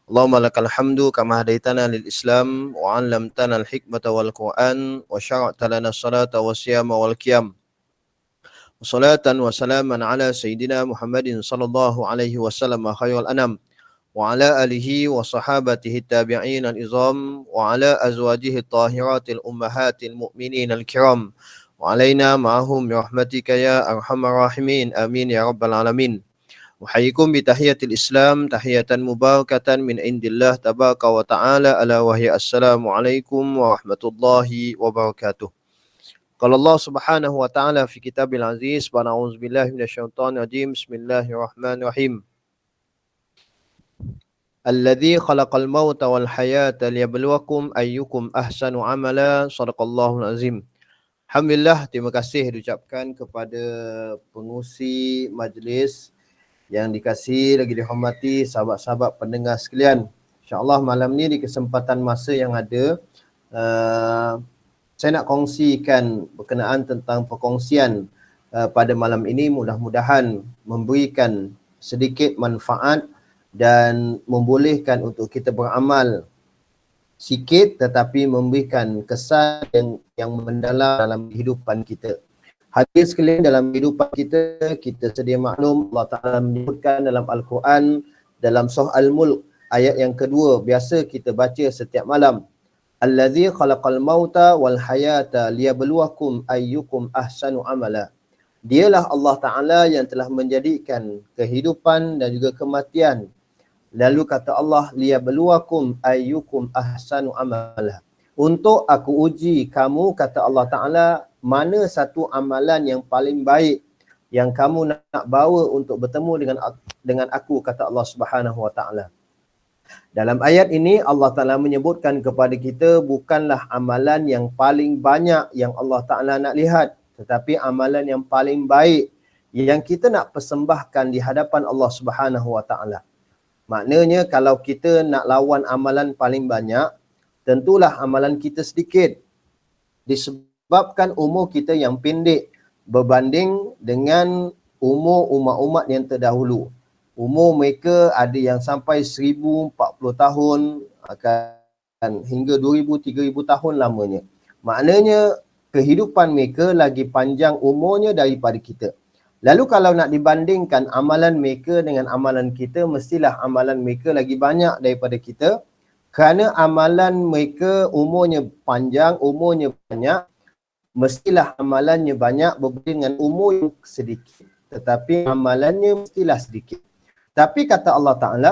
Allahumma lakal hamdu kama hadaitana lil Islam wa 'allamtana al hikmata wal Qur'an wa syara'ta lana as-salata was-siyama wal qiyam. Wassalatan wa salaman ala sayyidina Muhammadin sallallahu alaihi wasallam khairul anam wa ala alihi wa sahabatihi tabi'in al-izam wa ala azwajihi at-tahiratil ummahatil mu'minin al-kiram wa alaina ma'ahum bi rahmatika ya arhamar rahimin amin ya rabbal alamin. Uhayyikum bi tahiyatil Islam tahiyatan mubarakatan min indillah tabaraka wa ta'ala ala wahya assalamu alaikum warahmatullahi wabarakatuh. Qala Allah Subhanahu wa ta'ala fi kitabil aziz wa na'udzu billahi minasyaitonir rajim. Bismillahirrahmanirrahim. Alladzi khalaqal mauta wal hayata liyabluwakum ayyukum ahsanu amala. Shadaqallahul azim. Alhamdulillah, terima kasih diucapkan kepada pengurusi majlis yang dikasihi lagi dihormati sahabat-sahabat pendengar sekalian. InsyaAllah malam ni di kesempatan masa yang ada, saya nak kongsikan berkenaan tentang perkongsian pada malam ini. Mudah-mudahan memberikan sedikit manfaat dan membolehkan untuk kita beramal sikit tetapi memberikan kesan yang mendalam dalam kehidupan kita. Hadirin sekalian, dalam kehidupan kita sedia maklum Allah Ta'ala menyebutkan dalam Al-Quran, dalam surah Al-Mulk ayat yang kedua, biasa kita baca setiap malam. Allazi khalaqal mauta wal hayata liyabluwakum ayyukum ahsanu amala. Dialah Allah Ta'ala yang telah menjadikan kehidupan dan juga kematian. Lalu kata Allah, liyabluwakum ayyukum ahsanu amala. Untuk aku uji kamu, kata Allah Ta'ala, mana satu amalan yang paling baik yang kamu nak bawa untuk bertemu dengan aku, kata Allah Subhanahu wa Ta'ala. Dalam ayat ini Allah Ta'ala menyebutkan kepada kita bukanlah amalan yang paling banyak yang Allah Ta'ala nak lihat, tetapi amalan yang paling baik yang kita nak persembahkan di hadapan Allah Subhanahu wa Ta'ala. Maknanya kalau kita nak lawan amalan paling banyak, tentulah amalan kita sedikit. Disebabkan umur kita yang pendek berbanding dengan umur umat-umat yang terdahulu. Umur mereka ada yang sampai 1040 tahun, akan hingga 2000-3000 tahun lamanya. Maknanya kehidupan mereka lagi panjang umurnya daripada kita. Lalu kalau nak dibandingkan amalan mereka dengan amalan kita, mestilah amalan mereka lagi banyak daripada kita. Kerana amalan mereka umurnya panjang, umurnya banyak, mestilah amalannya banyak berbanding dengan umur yang sedikit. Tetapi amalannya mestilah sedikit. Tapi kata Allah Ta'ala,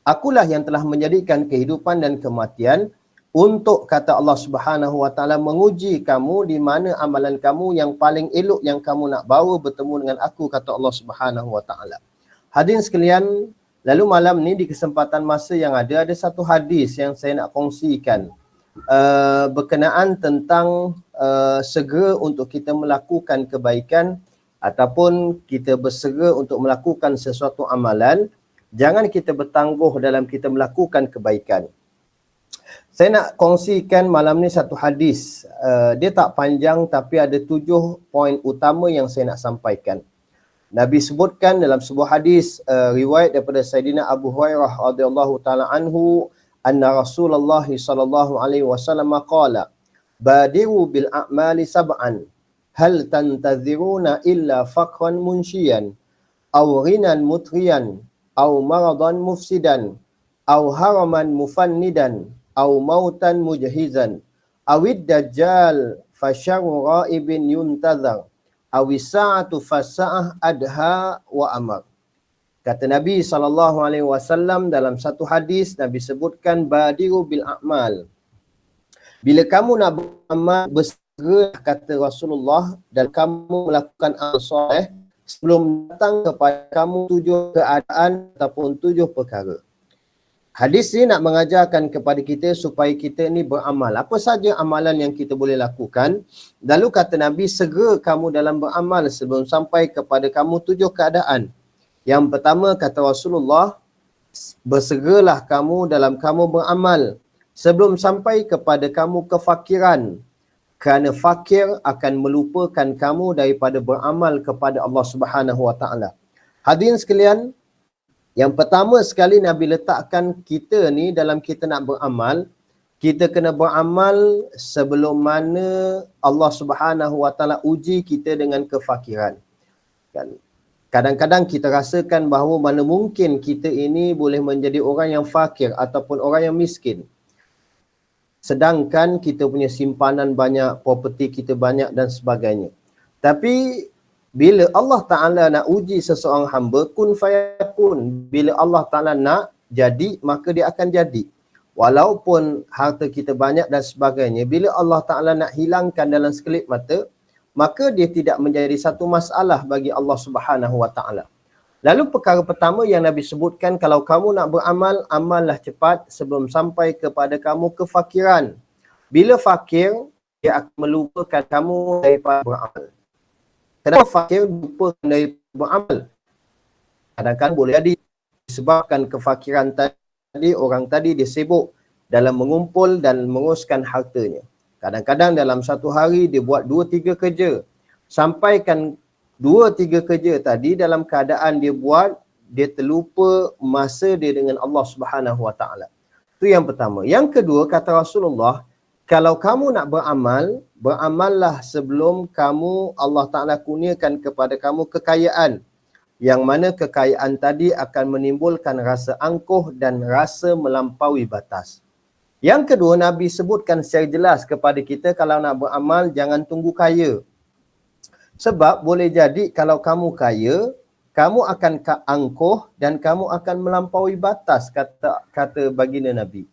akulah yang telah menjadikan kehidupan dan kematian untuk, kata Allah Subhanahu wa Ta'ala, menguji kamu di mana amalan kamu yang paling elok yang kamu nak bawa bertemu dengan aku, kata Allah Subhanahu wa Ta'ala. Hadirin sekalian, lalu malam ni di kesempatan masa yang ada satu hadis yang saya nak kongsikan berkenaan tentang segera untuk kita melakukan kebaikan ataupun kita bersegera untuk melakukan sesuatu amalan. Jangan kita bertangguh dalam kita melakukan kebaikan. Saya nak kongsikan malam ni satu hadis. Dia tak panjang tapi ada 7 poin utama yang saya nak sampaikan. Nabi sebutkan dalam sebuah hadis riwayat daripada Sayyidina Abu Hurairah radhiyallahu taala anhu, anna Rasulullah sallallahu alaihi wasallam qala, badiru bil a'mali sab'an, hal tantaziruna illa faqran munshiyan, aw ghinan mutriyan, aw maradan mufsidan, aw haraman mufannidan, aw mautan mujhizan, awid dajjal fasyarru ghaibin yuntazar, awis sa'atu fasa'ah adha wa amar. Kata Nabi SAW dalam satu hadis, Nabi sebutkan badiru bil a'mal. Bila kamu nak beramal, bersegera, kata Rasulullah, dan kamu melakukan amal soleh sebelum datang kepada kamu 7 keadaan ataupun 7 perkara. Hadis ini nak mengajarkan kepada kita supaya kita ni beramal. Apa saja amalan yang kita boleh lakukan. Lalu kata Nabi, segera kamu dalam beramal sebelum sampai kepada kamu 7 keadaan. Yang pertama, kata Rasulullah, bersegeralah kamu dalam kamu beramal sebelum sampai kepada kamu kefakiran. Kerana fakir akan melupakan kamu daripada beramal kepada Allah Subhanahu wa Ta'ala. Hadirin sekalian, Yang pertama sekali Nabi letakkan kita ni dalam kita nak beramal, kita kena beramal sebelum mana Allah Subhanahu Wa Taala uji kita dengan kefakiran. Kan? Kadang-kadang kita rasakan bahawa mana mungkin kita ini boleh menjadi orang yang fakir ataupun orang yang miskin. Sedangkan kita punya simpanan banyak, properti kita banyak dan sebagainya. Tapi bila Allah Ta'ala nak uji seseorang hamba, kun fayakun. Bila Allah Ta'ala nak jadi, maka dia akan jadi. Walaupun harta kita banyak dan sebagainya, bila Allah Ta'ala nak hilangkan dalam sekelip mata, maka dia tidak menjadi satu masalah bagi Allah Subhanahu Wa Ta'ala. Lalu perkara pertama yang Nabi sebutkan, kalau kamu nak beramal, amallah cepat sebelum sampai kepada kamu kefakiran. Bila fakir, dia akan melupakan kamu daripada beramal. Kenapa fakir lupakan daripada beramal? Kadang-kadang boleh jadi disebabkan kefakiran tadi, orang tadi dia sibuk dalam mengumpul dan menguruskan hartanya. Kadang-kadang dalam satu hari dia buat 2-3 kerja. Sampaikan 2-3 kerja tadi dalam keadaan dia buat, dia terlupa masa dia dengan Allah Subhanahu Wa Taala. Itu yang pertama. Yang kedua, kata Rasulullah, kalau kamu nak beramal, beramallah sebelum kamu Allah Ta'ala kurniakan kepada kamu kekayaan. Yang mana kekayaan tadi akan menimbulkan rasa angkuh dan rasa melampaui batas. Yang kedua, Nabi sebutkan secara jelas kepada kita, kalau nak beramal, jangan tunggu kaya. Sebab boleh jadi kalau kamu kaya, kamu akan angkuh dan kamu akan melampaui batas, kata baginda Nabi.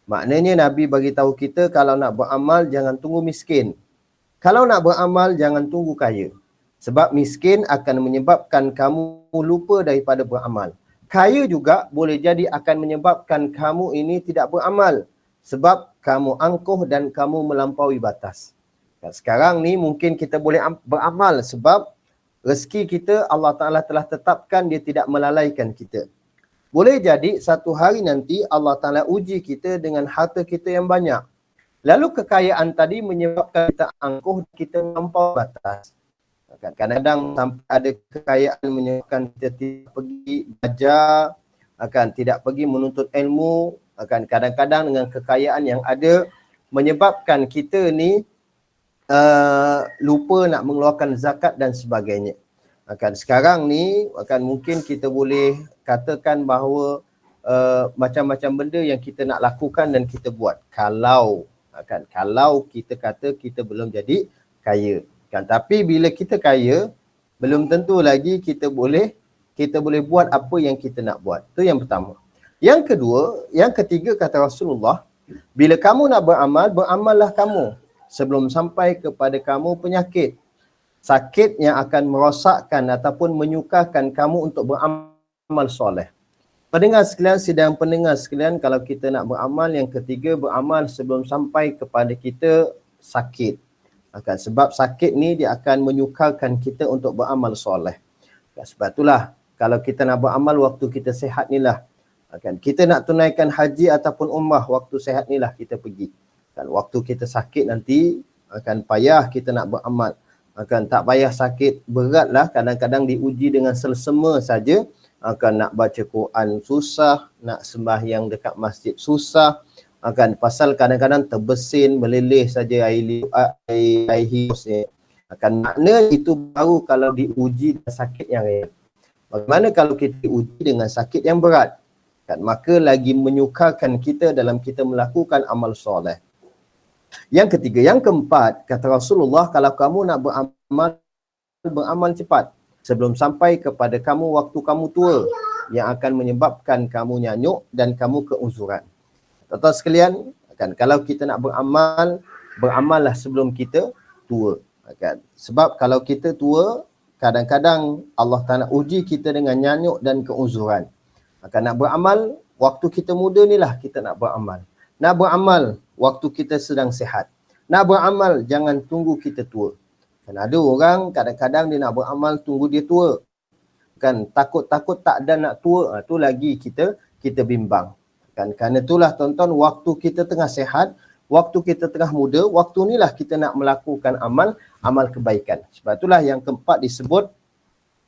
Maknanya Nabi bagi tahu kita, kalau nak beramal jangan tunggu miskin. Kalau nak beramal jangan tunggu kaya. Sebab miskin akan menyebabkan kamu lupa daripada beramal. Kaya juga boleh jadi akan menyebabkan kamu ini tidak beramal. Sebab kamu angkuh dan kamu melampaui batas. Sekarang ni mungkin kita boleh beramal sebab rezeki kita Allah Ta'ala telah tetapkan, dia tidak melalaikan kita. Boleh jadi satu hari nanti Allah Ta'ala uji kita dengan harta kita yang banyak. Lalu kekayaan tadi menyebabkan kita angkuh, kita melampaui batas. Kadang-kadang sampai ada kekayaan menyebabkan kita tidak pergi belajar, tidak pergi menuntut ilmu. Kadang-kadang dengan kekayaan yang ada menyebabkan kita ni lupa nak mengeluarkan zakat dan sebagainya. Sekarang ni mungkin kita boleh katakan bahawa macam-macam benda yang kita nak lakukan dan kita buat. Kalau kita kata kita belum jadi kaya. Tapi bila kita kaya, belum tentu lagi kita boleh buat apa yang kita nak buat. Itu yang pertama. Yang kedua, yang ketiga kata Rasulullah, bila kamu nak beramal, beramallah kamu sebelum sampai kepada kamu penyakit. Sakit yang akan merosakkan ataupun menyukarkan kamu untuk beramal soleh. Pendengar sekalian, sidang pendengar sekalian, kalau kita nak beramal, yang ketiga, beramal sebelum sampai kepada kita sakit. Sebab sakit ni dia akan menyukarkan kita untuk beramal soleh. Sebab itulah, kalau kita nak beramal waktu kita sihat ni lah. Kita nak tunaikan haji ataupun umrah, waktu sihat ni lah kita pergi. Waktu kita sakit nanti, akan payah kita nak beramal. Tak payah sakit berat lah, kadang-kadang diuji dengan selsema saja. Nak baca Quran susah, nak sembahyang dekat masjid susah. Pasal kadang-kadang terbesin, meleleh saja air hius ni. Makna itu baru kalau diuji dengan sakit yang ringan. Bagaimana kalau kita diuji dengan sakit yang berat? Maka lagi menyukarkan kita dalam kita melakukan amal soleh. Yang ketiga, yang keempat, kata Rasulullah, kalau kamu nak beramal cepat sebelum sampai kepada kamu waktu kamu tua, yang akan menyebabkan kamu nyanyuk dan kamu keuzuran. Tuan-tuan sekalian, kalau kita nak beramal, beramallah sebelum kita tua. Sebab kalau kita tua, kadang-kadang Allah Ta'ala uji kita dengan nyanyuk dan keuzuran. Nak beramal, waktu kita muda ni lah kita nak beramal. Nak beramal waktu kita sedang sihat. Nak beramal jangan tunggu kita tua. Ada orang kadang-kadang dia nak beramal tunggu dia tua. Takut-takut tak ada nak tua. Tu lagi kita bimbang. Kerana itulah tuan-tuan, waktu kita tengah sihat, waktu kita tengah muda, waktu inilah kita nak melakukan amal kebaikan. Sebab itulah yang keempat disebut,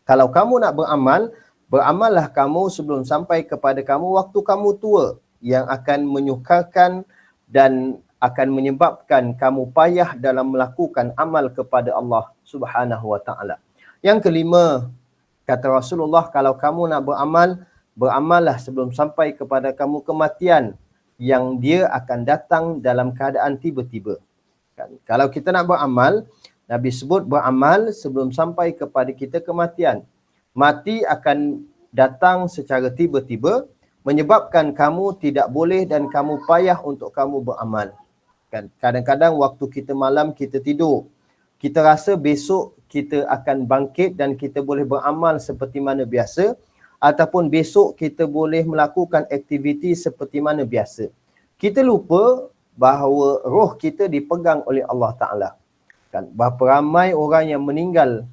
kalau kamu nak beramal, beramallah kamu sebelum sampai kepada kamu waktu kamu tua, yang akan menyukarkan dan akan menyebabkan kamu payah dalam melakukan amal kepada Allah Subhanahu wa taala. Yang kelima, kata Rasulullah, kalau kamu nak beramal, beramallah sebelum sampai kepada kamu kematian, yang dia akan datang dalam keadaan tiba-tiba. Kan? Kalau kita nak beramal, Nabi sebut beramal sebelum sampai kepada kita kematian. Mati akan datang secara tiba-tiba, menyebabkan kamu tidak boleh dan kamu payah untuk kamu beramal. Kan? Kadang-kadang waktu kita malam kita tidur, kita rasa besok kita akan bangkit dan kita boleh beramal seperti mana biasa, ataupun besok kita boleh melakukan aktiviti seperti mana biasa. Kita lupa bahawa roh kita dipegang oleh Allah Ta'ala. Kan? Berapa ramai orang yang meninggal,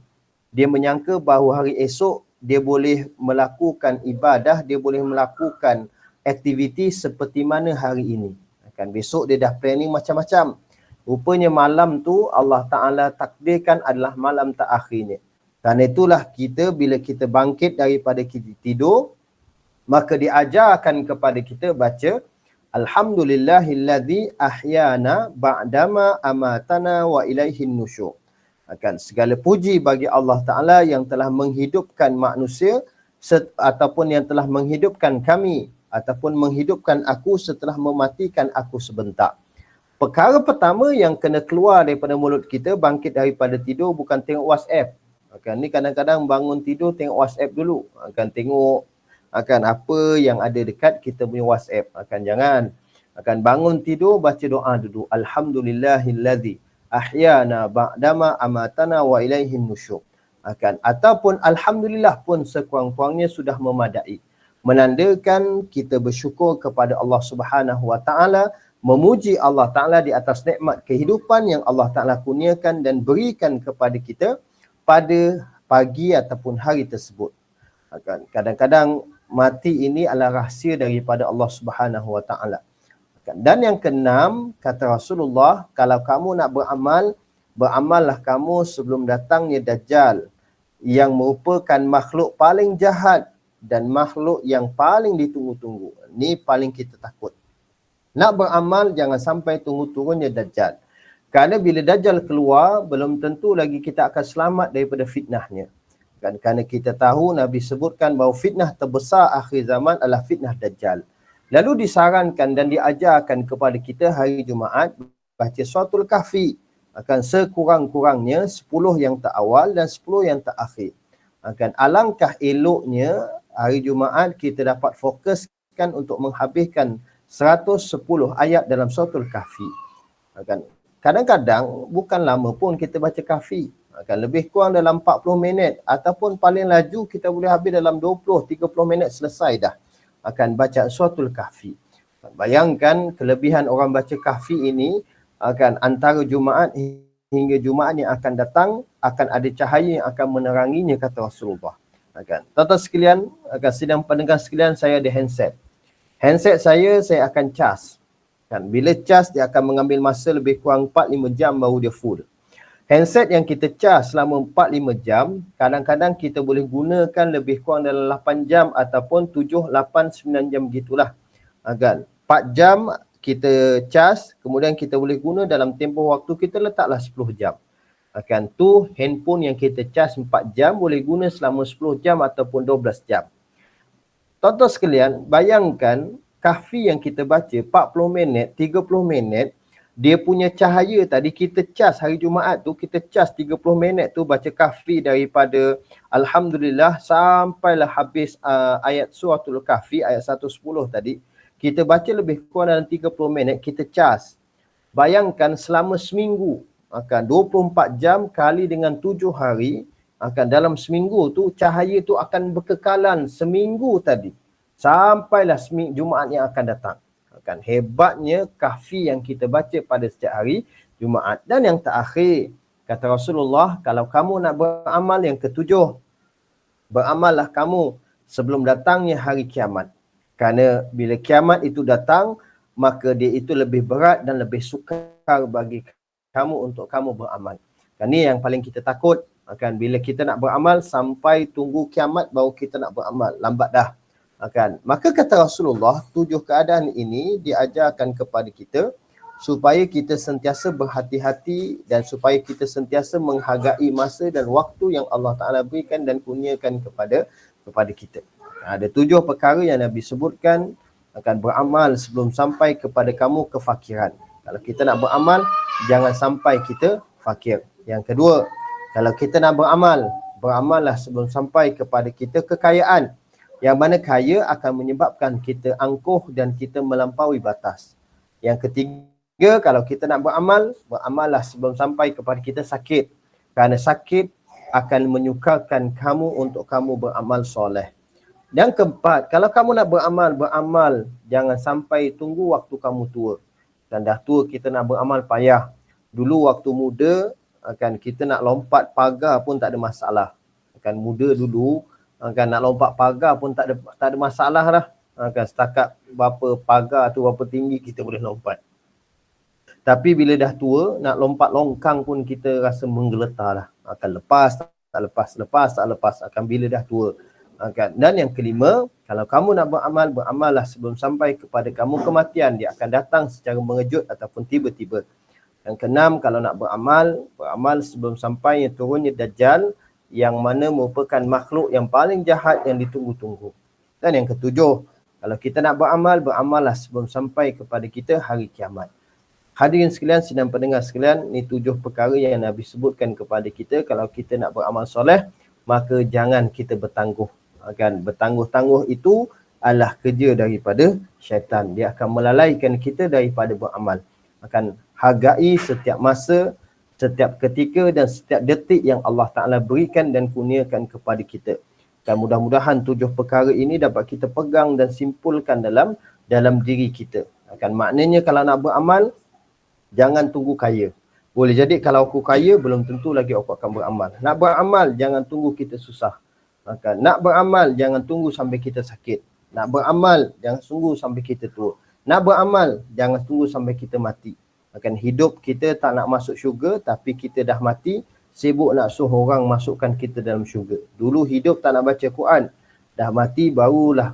dia menyangka bahawa hari esok dia boleh melakukan ibadah, dia boleh melakukan aktiviti seperti mana hari ini. Kan besok dia dah planning macam-macam. Rupanya malam tu Allah Ta'ala takdirkan adalah malam terakhirnya. Karena itulah kita bila kita bangkit daripada kita tidur, maka diajarkan kepada kita baca Alhamdulillahilladzi ahyana ba'dama amatana wa ilaihin nusyur. Akan segala puji bagi Allah Ta'ala yang telah menghidupkan manusia ataupun yang telah menghidupkan kami ataupun menghidupkan aku setelah mematikan aku sebentar. Perkara pertama yang kena keluar daripada mulut kita bangkit daripada tidur bukan tengok WhatsApp. Ni kadang-kadang bangun tidur tengok WhatsApp dulu. Tengok apa yang ada dekat kita punya WhatsApp. Jangan. Bangun tidur baca doa dulu. Alhamdulillahilladzi ahyana ba'dama amatana wa ilaihin nusyur. Ataupun alhamdulillah pun sekurang-kurangnya sudah memadai. Menandakan kita bersyukur kepada Allah Subhanahu wa taala, memuji Allah Ta'ala di atas nikmat kehidupan yang Allah Ta'ala kurniakan dan berikan kepada kita pada pagi ataupun hari tersebut. Kadang-kadang mati ini adalah rahsia daripada Allah Subhanahu wa taala. Dan yang keenam, kata Rasulullah, kalau kamu nak beramal, beramallah kamu sebelum datangnya Dajjal, yang merupakan makhluk paling jahat dan makhluk yang paling ditunggu-tunggu. Ni paling kita takut. Nak beramal, jangan sampai tunggu turunnya Dajjal. Kerana bila Dajjal keluar, belum tentu lagi kita akan selamat daripada fitnahnya. Kerana kita tahu Nabi sebutkan bahawa fitnah terbesar akhir zaman adalah fitnah Dajjal. Lalu disarankan dan diajarkan kepada kita hari Jumaat baca Suratul Kahfi. Sekurang-kurangnya 10 yang terawal dan 10 yang terakhir. Alangkah eloknya hari Jumaat kita dapat fokuskan untuk menghabiskan 110 ayat dalam Suratul Kahfi. Kadang-kadang bukan lama pun kita baca Kahfi. Lebih kurang dalam 40 minit ataupun paling laju kita boleh habis dalam 20-30 minit selesai dah baca Suratul Kahfi. Bayangkan kelebihan orang baca Kahfi ini antara Jumaat hingga Jumaat yang akan datang akan ada cahaya yang akan meneranginya, kata Rasulullah. Tuan-tuan sekalian, sidang pendengar sekalian, saya ada handset. Handset saya akan cas. Bila cas, dia akan mengambil masa lebih kurang 4-5 jam baru dia full. Handset yang kita cas selama 4-5 jam, kadang-kadang kita boleh gunakan lebih kurang dalam 8 jam ataupun 7, 8, 9 jam gitulah. 4 jam kita cas, kemudian kita boleh guna dalam tempoh waktu kita letaklah 10 jam. Tu handphone yang kita cas 4 jam boleh guna selama 10 jam ataupun 12 jam. Tuan-tuan sekalian, bayangkan Kahfi yang kita baca 40 minit, 30 minit, dia punya cahaya tadi kita cas hari Jumaat tu, kita cas 30 minit tu baca Kahfi daripada Alhamdulillah sampailah habis ayat Suratul Kahfi, ayat 110 tadi. Kita baca lebih kurang dalam 30 minit, kita cas. Bayangkan selama seminggu, 24 jam kali dengan 7 hari, dalam seminggu tu cahaya tu akan berkekalan seminggu tadi. Sampailah Jumaat yang akan datang. Hebatnya Kahfi yang kita baca pada setiap hari Jumaat. Dan yang terakhir, kata Rasulullah, kalau kamu nak beramal, yang ketujuh, beramallah kamu sebelum datangnya hari kiamat. Kerana bila kiamat itu datang, maka dia itu lebih berat dan lebih sukar bagi kamu untuk kamu beramal. Ini yang paling kita takut. Bila kita nak beramal sampai tunggu kiamat baru kita nak beramal, lambat dah. Maka kata Rasulullah, 7 keadaan ini diajarkan kepada kita supaya kita sentiasa berhati-hati dan supaya kita sentiasa menghargai masa dan waktu yang Allah Ta'ala berikan dan kurniakan kepada kita. Ada 7 perkara yang Nabi sebutkan, akan beramal sebelum sampai kepada kamu kefakiran. Kalau kita nak beramal, jangan sampai kita fakir. Yang kedua, kalau kita nak beramal, beramallah sebelum sampai kepada kita kekayaan. Yang mana kaya akan menyebabkan kita angkuh dan kita melampaui batas. Yang ketiga, kalau kita nak beramal, beramallah sebelum sampai kepada kita sakit. Kerana sakit akan menyukarkan kamu untuk kamu beramal soleh. Yang keempat, kalau kamu nak beramal, jangan sampai tunggu waktu kamu tua. Dan dah tua kita nak beramal payah. Dulu waktu muda, kita nak lompat pagar pun tak ada masalah. Muda dulu, nak lompat pagar pun tak ada masalah dah. Setakat berapa pagar tu, berapa tinggi kita boleh lompat. Tapi bila dah tua, nak lompat longkang pun kita rasa menggeletar dah. Lepas, tak lepas. Bila dah tua. Dan yang kelima, kalau kamu nak beramal, beramallah sebelum sampai kepada kamu kematian. Dia akan datang secara mengejut ataupun tiba-tiba. Yang keenam, kalau nak beramal sebelum sampai turunnya Dajjal, yang mana merupakan makhluk yang paling jahat yang ditunggu-tunggu. Dan yang ketujuh, kalau kita nak beramal, beramallah sebelum sampai kepada kita hari kiamat. Hadirin sekalian, sidang pendengar sekalian, ini 7 perkara yang Nabi sebutkan kepada kita. Kalau kita nak beramal soleh, maka jangan kita bertangguh. Bertangguh-tangguh itu adalah kerja daripada syaitan. Dia akan melalaikan kita daripada beramal. Hargai setiap masa, setiap ketika dan setiap detik yang Allah Ta'ala berikan dan kurniakan kepada kita. Dan mudah-mudahan 7 perkara ini dapat kita pegang dan simpulkan dalam diri kita. Maknanya kalau nak beramal, jangan tunggu kaya. Boleh jadi kalau aku kaya, belum tentu lagi aku akan beramal. Nak beramal, jangan tunggu kita susah. Nak beramal, jangan tunggu sampai kita sakit. Nak beramal, jangan tunggu sampai kita tua. Nak beramal, jangan tunggu sampai kita mati. Hidup kita tak nak masuk syurga, tapi kita dah mati, sibuk nak suruh orang masukkan kita dalam syurga. Dulu hidup tak nak baca Quran, dah mati barulah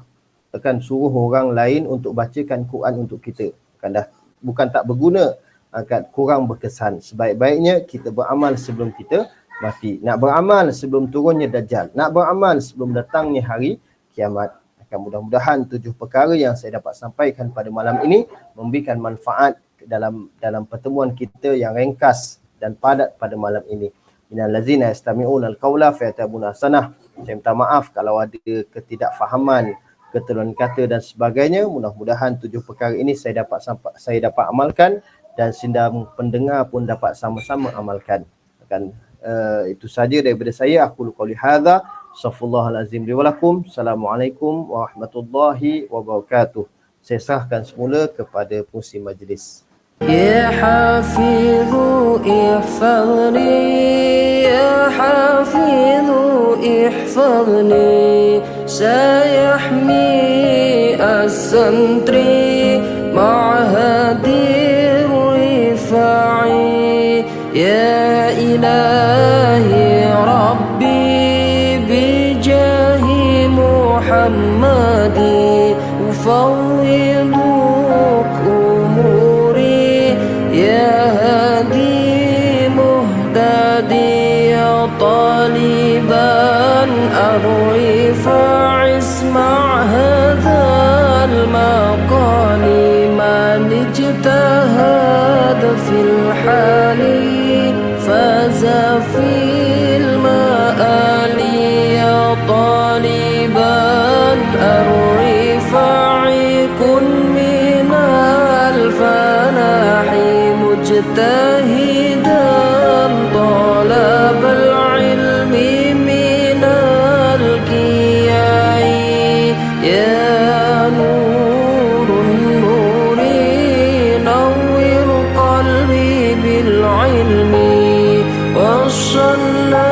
suruh orang lain untuk bacakan Quran untuk kita. Dah bukan tak berguna, kurang berkesan. Sebaik-baiknya kita beramal sebelum kita mati. Nak beramal sebelum turunnya Dajjal. Nak beramal sebelum datangnya hari kiamat. Mudah-mudahan 7 perkara yang saya dapat sampaikan pada malam ini memberikan manfaat dalam pertemuan kita yang ringkas dan padat pada malam ini. Minal ladzina yastami'una al-qaula fayatabuna sanah. Saya minta maaf kalau ada ketidakfahaman, keteruan kata dan sebagainya. Mudah-mudahan 7 perkara ini saya dapat amalkan dan sidang pendengar pun dapat sama-sama amalkan. Itu saja daripada saya. Aku qouli hadza, astaghfirullahal azim li wa lakum. Assalamualaikum warahmatullahi wabarakatuh. Saya serahkan semula kepada pengurusi majlis. يا حافظ احفظني يا حافظ احفظني سيحمي السنتري مع هدي الرفاعي يا إلهي ربي بجاه محمد أفوض أموري يا هادي مهتدي طالبا الرفاع اسمع هذا المقال من اجتهد في الحال فاز في المآل يا طالبا الرفاع كن من الفلاح مجتهدا طلب العلم من الكياء يا نور النور نور قلبي بالعلم والصلاة